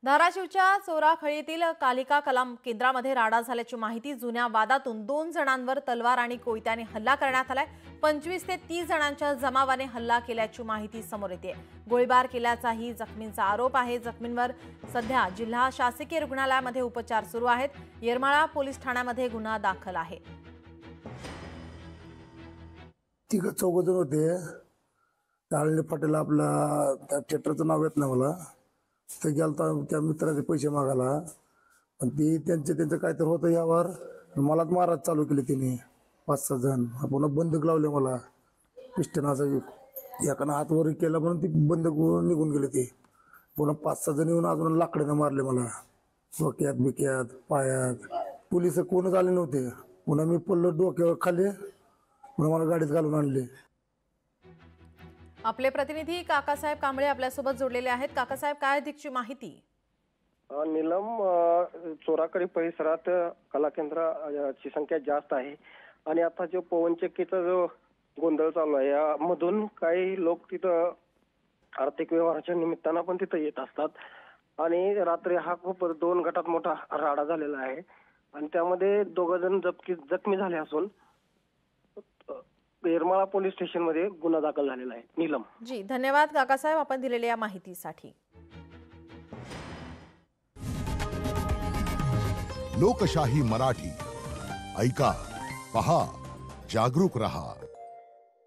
धाराशिवच्या चोराखळीतील कालिका कलाम केंद्रामध्ये राडा झाल्याची माहिती। जुन्या वादातून 2 जणांवर तलवार आणि कोयत्याने हल्ला करण्यात आलाय। 25 ते 30 जणांच्या जमावाने हल्ला केल्याची माहिती समोर येते। गोळीबार केल्याचाही जखमींचा आरोप आहे। जखमींवर सध्या जिल्हा शासकीय रुग्णालयामध्ये उपचार सुरू आहेत। येरमाळा पोलीस ठाण्यामध्ये गुन्हा दाखल आहे। चौघ जण होते। ताळणे पाटील आपला त्या थिएटरचं नाव येत नाही मला। ते गेलता त्या मित्राचे पैसे मागायला, पण ती त्यांचं काय तर होतं यावर मलाच मारायला चालू केली त्यांनी। 5-6 जण पुन्हा बंदूक लावले मला पिस्टनाचा। एकानं हात वर केला म्हणून ती बंदूक निघून गेली। ती पुन्हा 5-6 जण येऊन अजून लाकडाने मारले मला, डोक्यात बिक्यात पायात। पोलिस कोणच आले नव्हते। पुन्हा मी पडलो डोक्यावर खाली, पुन्हा मला गाडीत घालून आणले। आपले प्रतिनिधी काकासाहेब कांबळे आपल्या सोबत जोडलेले आहेत। काकासाहेब, काय अधिकची माहिती? नीलम, चोराखळी परिसरात कला केंद्राची संख्या जास्त आहे आणि आता जो पवनचक्कीचा जो गोंधळ चालू आहे यामधून काही लोक तिथं आर्थिक व्यवहाराच्या निमित्तानं पण तिथं येत असतात आणि रात्री हा खूप 2 गटात मोठा राडा झालेला आहे आणि त्यामध्ये 2 जण जखमी झाले असून येरमाळा पोलीस स्टेशन मध्ये गुन्हा दाखल झालेला आहे। नीलम जी, धन्यवाद काकासाहेब आपण दिलेल्या या माहितीसाठी। लोकशाही मराठी ऐका, पहा, जागरूक रहा।